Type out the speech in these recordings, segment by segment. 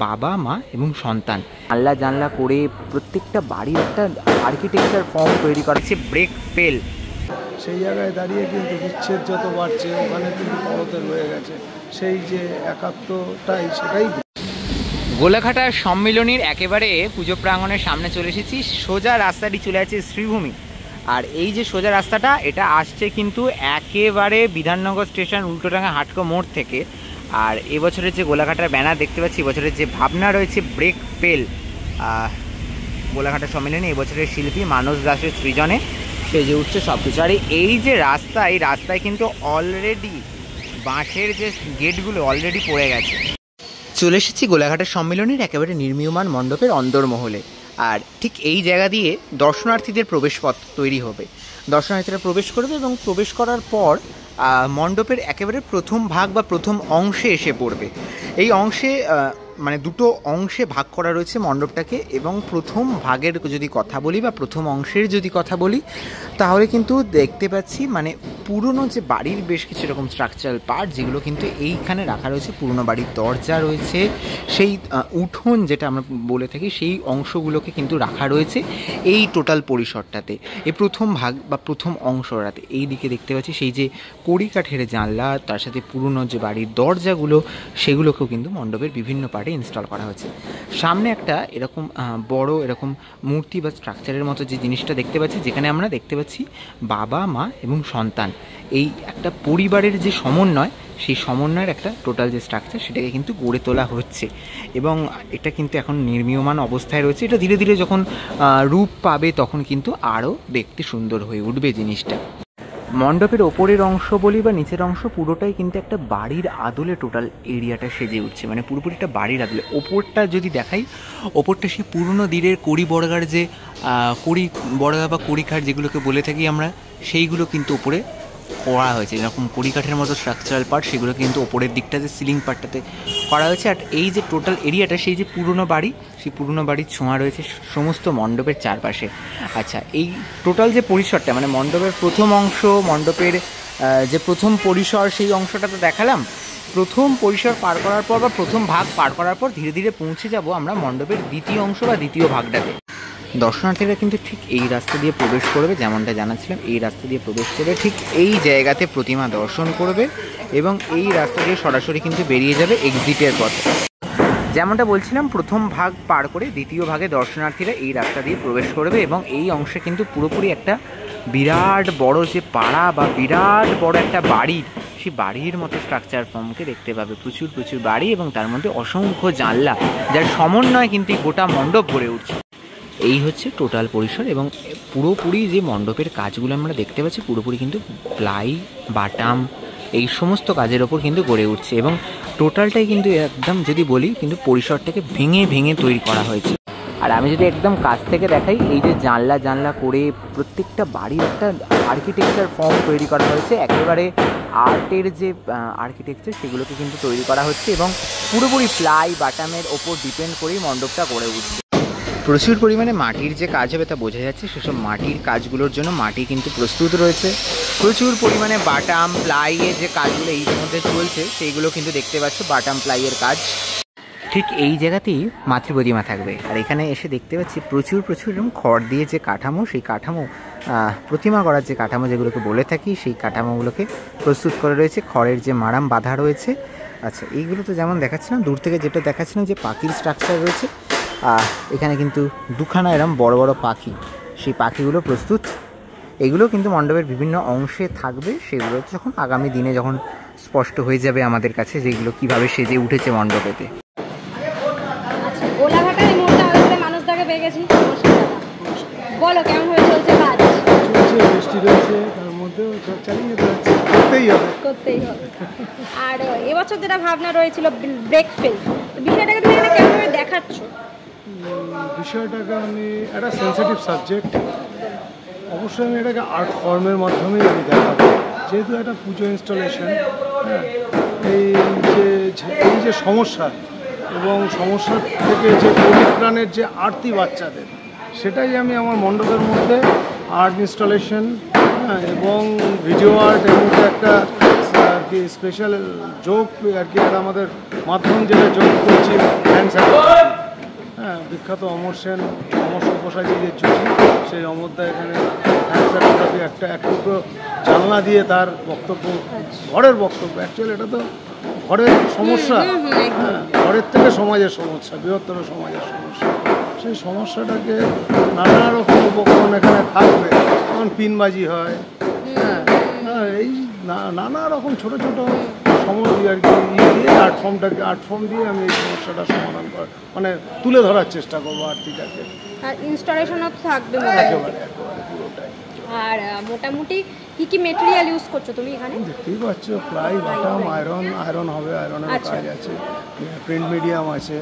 বাবা মা এবং সন্তান। জানলা জানলা করে প্রত্যেকটা বাড়ির একটা আর্কিটেকচার ফর্ম তৈরি করা হচ্ছে। ব্রেক ফেল সেই জায়গায় দাঁড়িয়ে কিন্তু বিচ্ছেদ যত বাড়ছে ওখানে কিন্তু পরতে রয়ে গেছে সেই যে একাত্মটাই, সেটাই। গোলাঘাটার সম্মিলনীর একেবারে পুজো প্রাঙ্গণের সামনে চলে এসেছি। সোজা রাস্তাটি চলে আছে শ্রীভূমি, আর এই যে সোজা রাস্তাটা এটা আসছে কিন্তু একেবারে বিধাননগর স্টেশন উল্টোডাঙ্গা হাটকো মোড় থেকে। আর এবছরের যে গোলাঘাটার ব্যানার দেখতে পাচ্ছি, এবছরের যে ভাবনা রয়েছে ব্রেক ফেল, গোলাঘাটার সম্মেলনে এবছরের শিল্পী মানস দাসের সৃজনে সেজে উঠছে সব কিছু। আর এই যে রাস্তা, এই রাস্তায় কিন্তু অলরেডি বাঁশের যে গেটগুলো অলরেডি পড়ে গেছে। চলে এসেছি গোলাঘাটের সম্মেলনের একেবারে নির্মীয়মান মণ্ডপের অন্দরমহলে। আর ঠিক এই জায়গা দিয়ে দর্শনার্থীদের প্রবেশপথ তৈরি হবে, দর্শনার্থীরা প্রবেশ করবে এবং প্রবেশ করার পর মণ্ডপের একেবারে প্রথম ভাগ বা প্রথম অংশে এসে পড়বে। এই অংশে মানে দুটো অংশে ভাগ করা রয়েছে মণ্ডপটাকে, এবং প্রথম ভাগের যদি কথা বলি বা প্রথম অংশের যদি কথা বলি তাহলে কিন্তু দেখতে পাচ্ছি মানে পুরনো যে বাড়ির বেশ কিছু রকম স্ট্রাকচারাল পার্ট যেগুলো কিন্তু এইখানে রাখা রয়েছে। পুরনো বাড়ির দরজা রয়েছে, সেই উঠোন যেটা আমরা বলে থাকি সেই অংশগুলোকে কিন্তু রাখা রয়েছে এই টোটাল পরিসরটাতে, এই প্রথম ভাগ বা প্রথম অংশটাতে। এই দিকে দেখতে পাচ্ছি সেই যে কড়ি কাঠের জানলা, তার সাথে পুরনো যে বাড়ির দরজাগুলো সেগুলোকেও কিন্তু মণ্ডপের বিভিন্ন পার্টে ইনস্টল করা হয়েছে। সামনে একটা এরকম বড় এরকম মূর্তি বা স্ট্রাকচারের মতো যে জিনিসটা দেখতে পাচ্ছি, যেখানে আমরা দেখতে পাচ্ছি বাবা মা এবং সন্তান, এই একটা পরিবারের যে সমন্বয়, সেই সমন্বয়ের একটা টোটাল যে স্ট্রাকচার সেটাকে কিন্তু গড়ে তোলা হচ্ছে। এবং এটা কিন্তু এখন নির্মীয়মান অবস্থায় রয়েছে। এটা ধীরে ধীরে যখন রূপ পাবে তখন কিন্তু আরও দেখতে সুন্দর হয়ে উঠবে জিনিসটা। মণ্ডপের ওপরের অংশ বলি বা নিচের অংশ পুরোটাই কিন্তু একটা বাড়ির আদলে টোটাল এরিয়াটা সেজে উঠছে, মানে পুরোপুরি একটা বাড়ির আদলে। ওপরটা যদি দেখাই, ওপরটা সেই পুরনো দিনের কড়ি বর্গার যে কড়ি বর্গা বা কড়িকাঠ যেগুলোকে বলে থাকি আমরা, সেইগুলো কিন্তু ওপরে করা হয়েছে। যেরকম কড়িকাঠের মতো স্ট্রাকচারাল পার্ট সেগুলো কিন্তু ওপরের দিকটাতে সিলিং পার্টটাতে করা হয়েছে। আর এই যে টোটাল এরিয়াটা সেই যে পুরনো বাড়ি, সেই পুরনো বাড়ির ছোঁয়া রয়েছে সমস্ত মণ্ডপের চারপাশে। আচ্ছা, এই টোটাল যে পরিসরটা মানে মণ্ডপের প্রথম অংশ, মণ্ডপের যে প্রথম পরিসর সেই অংশটা তো দেখালাম। প্রথম পরিসর পার করার পর বা প্রথম ভাগ পার করার পর ধীরে ধীরে পৌঁছে যাব আমরা মণ্ডপের দ্বিতীয় অংশ বা দ্বিতীয় ভাগটাতে। দর্শনার্থীরা কিন্তু ঠিক এই রাস্তা দিয়ে প্রবেশ করবে, যেমনটা জানাচ্ছিলাম এই রাস্তা দিয়ে প্রবেশ করে ঠিক এই জায়গাতে প্রতিমা দর্শন করবে এবং এই রাস্তা দিয়ে সরাসরি কিন্তু বেরিয়ে যাবে এক্সিটের পথে। যেমনটা বলছিলাম, প্রথম ভাগ পার করে দ্বিতীয় ভাগে দর্শনার্থীরা এই রাস্তা দিয়ে প্রবেশ করবে এবং এই অংশে কিন্তু পুরোপুরি একটা বিরাট বড় যে পাড়া বা বিরাট বড় একটা বাড়ির, সেই বাড়ির মতো স্ট্রাকচার ফর্মকে দেখতে পাবে। প্রচুর প্রচুর বাড়ি এবং তার মধ্যে অসংখ্য জানলা, যার সমন্বয় কিন্তু গোটা মণ্ডপ গড়ে উঠছে। এই হচ্ছে টোটাল পরিসর এবং পুরোপুরি যে মণ্ডপের কাজগুলো আমরা দেখতে পাচ্ছি পুরোপুরি কিন্তু প্লাই, বাটাম এই সমস্ত কাজের ওপর কিন্তু গড়ে উঠছে এবং টোটালটাই কিন্তু একদম যদি বলি কিন্তু পরিসরটাকে ভেঙে ভেঙে তৈরি করা হয়েছে। আর আমি যদি একদম কাছ থেকে দেখাই, এই যে জানলা জানলা করে প্রত্যেকটা বাড়ির একটা আর্কিটেকচার ফর্ম তৈরি করা হয়েছে, একেবারে আর্টের যে আর্কিটেকচার সেগুলোকে কিন্তু তৈরি করা হচ্ছে এবং পুরোপুরি প্লাই বাটামের ওপর ডিপেন্ড করেই মণ্ডপটা গড়ে উঠছে। প্রচুর পরিমাণে মাটির যে কাজ হবে তা বোঝা যাচ্ছে, সেসব মাটির কাজগুলোর জন্য মাটি কিন্তু প্রস্তুত রয়েছে। প্রচুর পরিমাণে বাটাম প্লাইয়ের যে কাজগুলো এই মধ্যে চলছে সেইগুলো কিন্তু দেখতে পাচ্ছ, বাটাম প্লাইয়ের কাজ। ঠিক এই জায়গাতেই মাতৃ প্রতিমা থাকবে। আর এখানে এসে দেখতে পাচ্ছি প্রচুর এরকম খড় দিয়ে যে কাঠামো, সেই কাঠামো প্রতিমা করার যে কাঠামো যেগুলোকে বলে থাকি, সেই কাঠামোগুলোকে প্রস্তুত করে রয়েছে। খড়ের যে মারাম বাঁধা রয়েছে। আচ্ছা, এইগুলো তো যেমন দেখাচ্ছিলাম দূর থেকে, যেটা দেখাচ্ছিলাম যে পাখির স্ট্রাকচার রয়েছে, এখানে কিন্তু দুখানা এরম বড় বড় পাখি, সেই পাখিগুলো প্রস্তুত। এগুলো কিন্তু মণ্ডপের বিভিন্ন অংশে থাকবে, সেগুলো যখন আগামী দিনে যখন স্পষ্ট হয়ে যাবে আমাদের কাছে যেগুলো কিভাবে সেজে উঠেছে মণ্ডপেতে। গোলাঘাটায় মোড়টা আসলে মানুষটাকে পেয়ে গেছি। বলো কেমন হয়ে চলছে কাজ? বৃষ্টি রয়েছে, তার মধ্যেও চালিয়ে করতেই হবে। আর এবছর যেটা ভাবনা রয়েছিল ব্রেক ফেল, বিষয়টাকে তুমি এখানে কেমন দেখাচ্ছ? বিষয়টাকে আমি একটা সেন্সিটিভ সাবজেক্ট, অবশ্যই আমি এটাকে আর্ট ফর্মের মাধ্যমেই আমি দেখাবো, যেহেতু একটা পুজো ইনস্টলেশন। হ্যাঁ, এই যে সমস্যা এবং সমস্যা থেকে যে পরিত্রাণের যে আরতি বাচ্চাদের, সেটাই আমি আমার মণ্ডপের মধ্যে আর্ট ইনস্টলেশন এবং ভিডিও আর্ট এবং একটা আর কি স্পেশাল যোগ আর কি, আমাদের মাধ্যম যেটা যোগ করছি হ্যান্ড বিখ্যাত অমর সেন, অমর সব্যসাচী যে জুটি, সেই অমরদা এখানে ফটোগ্রাফি একটা টুকরো জানলা দিয়ে তার বক্তব্য, ঘরের বক্তব্য, অ্যাকচুয়ালি এটা তো ঘরের সমস্যা, হ্যাঁ, ঘরের থেকে সমাজের সমস্যা, বৃহত্তর সমাজের সমস্যা। সেই সমস্যাটাকে নানা রকম উপকরণ এখানে থাকবে, যেমন পিনবাজি হয়, হ্যাঁ, এই নানা রকম ছোটো ছোটো সমস্যা আর কি দিয়ে আর্ট ফর্ম দিয়ে আমি এই সমস্যাটা সমাধান মানে তুলে ধরার চেষ্টা করবো আর্টিটাকে। আর ইনস্টলেশনও থাকবে একেবারে পুরোটাই। আর মোটামুটি কি কি মেটেরিয়াল ইউজ করছো তুমি এখানে? দেখতেই পাচ্ছ, প্লাই, বাটাম, আয়রন হবে, আয়রনের কাজ আছে, প্রিন্ট মিডিয়াম আছে,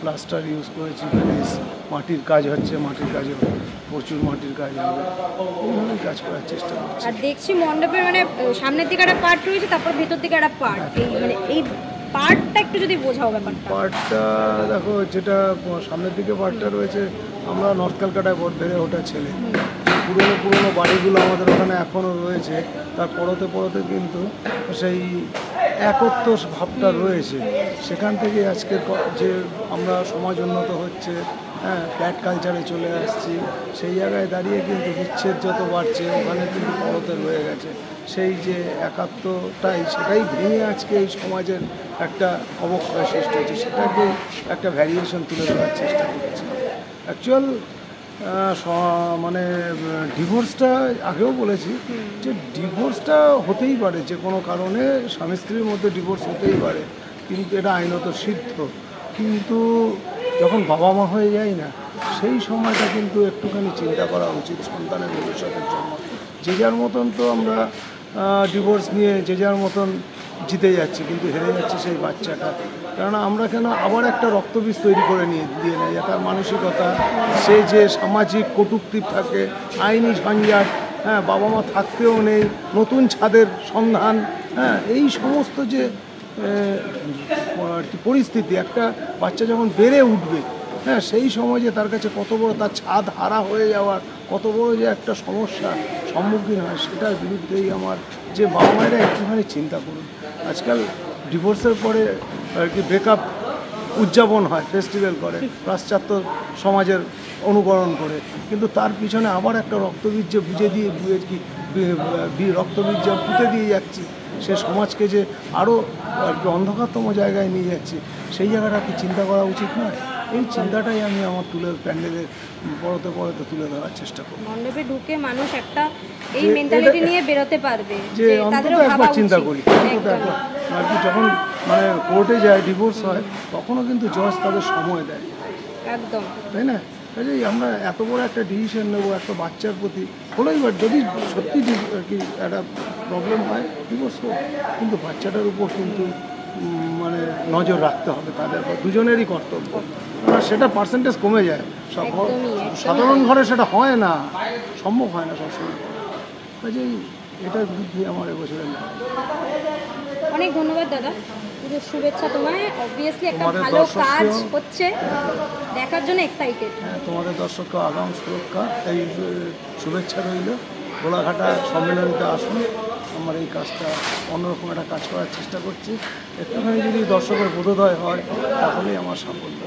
প্লাস্টার ইউজ করেছি, মাটির কাজ হচ্ছে, মাটির কাজে প্রচুর মাটির কাজ হবে, এইভাবেই কাজ করার চেষ্টা করছি। আর দেখছি মণ্ডপের মানে সামনের দিকে একটা পার্ট রয়েছে, তারপর ভেতর দিকে একটা পার্ট, এই মানে এই পার্টটা একটু যদি বোঝাও ব্যাপারটা। পার্টটা দেখো, যেটা সামনের দিকে পার্টটা রয়েছে, আমরা নর্থ ক্যালকাটায় বেড়ে ওঠা ছেলে, পুরনো বাড়িগুলো আমাদের ওখানে এখনও রয়েছে, তার পরতে কিন্তু সেই একত্ব ভাবটা রয়েছে। সেখান থেকে আজকের যে আমরা সমাজ উন্নত হচ্ছে, হ্যাঁ, ফ্ল্যাট কালচারে চলে আসছি, সেই জায়গায় দাঁড়িয়ে কিন্তু বিচ্ছেদ যত বাড়ছে, ওখানে কিন্তু পরতে রয়ে গেছে। সেই যে একাত্মটাই, সেটাই ভেঙে আজকে এই সমাজের একটা অবক্ষয় সৃষ্টি হয়েছে, সেটাকে একটা ভ্যারিয়েশন তুলে ধরার চেষ্টা করছি। অ্যাকচুয়াল মানে ডিভোর্সটা আগেও বলেছি যে ডিভোর্সটা হতেই পারে, যে কোনো কারণে স্বামী স্ত্রীর মধ্যে ডিভোর্স হতেই পারে, কিন্তু এটা আইনত সিদ্ধ। কিন্তু যখন বাবা মা হয়ে যায় না, সেই সময়টা কিন্তু একটুখানি চিন্তা করা উচিত সন্তানের ভবিষ্যতের জন্য। যে যার মতন তো আমরা ডিভোর্স নিয়ে যে যার মতন জিতে যাচ্ছি, কিন্তু হেরে যাচ্ছে সেই বাচ্চাটা। কেননা আমরা কেন আবার একটা রক্তবীজ তৈরি করে দিয়ে নেয়, তার মানসিকতা, সে যে সামাজিক কটূক্তি থাকে, আইনি ঝঞ্ঝাট, হ্যাঁ, বাবা মা থাকতেও নেই, নতুন ছাদের সন্ধান, হ্যাঁ, এই সমস্ত যে পরিস্থিতি, একটা বাচ্চা যখন বেড়ে উঠবে, হ্যাঁ, সেই সময় যে তার কাছে কত বড় তার ছাদ হারা হয়ে যাওয়ার কত বড় যে একটা সমস্যা সম্মুখীন হয়, সেটার বিরুদ্ধেই আমার যে বাবা মায়েরা একটুখানি চিন্তা করুন। আজকাল ডিভোর্সের পরে আর কি ব্রেকআপ উদযাপন হয়, ফেস্টিভ্যাল করে পাশ্চাত্য সমাজের অনুকরণ করে, কিন্তু তার পিছনে আবার একটা রক্তবীজ যে রক্তবীজ যা পুঁতে দিয়ে যাচ্ছি, সে সমাজকে যে আরও আর কি অন্ধকারতম জায়গায় নিয়ে যাচ্ছে, সেই জায়গাটা কি চিন্তা করা উচিত নয়? এই চিন্তাটাই আমি আমার প্যান্ডেলের পরতে তুলে ধরার চেষ্টা করি। মণ্ডপে ঢুকে মানুষ একটা এই মেন্টালিটি নিয়ে বেরোতে পারবে, যে অন্তত একবার চিন্তা করি, অন্তত একবার আর কি, যখন মানে কোর্টে যায়, ডিভোর্স হয়, তখনও কিন্তু জজ তাদের সময় দেয়, একদম, তাই না? কাজেই আমরা এত বড় একটা ডিসিশন নেবো একটা বাচ্চার প্রতি, হলেই বা যদি সত্যি আর কি একটা প্রবলেম হয়, ডিভোর্স হোক, কিন্তু বাচ্চাটার উপর কিন্তু মানে নজর রাখতে হবে, তাদের দুজনেরই কর্তব্য। সেটা পার্সেন্টেজ কমে যায়, সাধারণ ঘরে সেটা হয় না, সম্ভব হয় না সবসময়। কাজেই এটার বিরুদ্ধে আমার এবছরের লড়াই। অনেক ধন্যবাদ দাদা, শুভেচ্ছা তোমায়। অবভিয়াসলি একটা ভালো কাজ হচ্ছে, দেখার জন্য এক্সাইটেড। হ্যাঁ, তোমাদের দর্শককে আগাম সুরক্ষা, এই শুভেচ্ছা রইল। গোলাঘাটা সম্মেলনীতে আসুন, আমার এই কাজটা অন্যরকম একটা কাজ করার চেষ্টা করছি। একটুখানি যদি দর্শকের বোধোদয় হয়, তাহলেই আমার সাফল্য।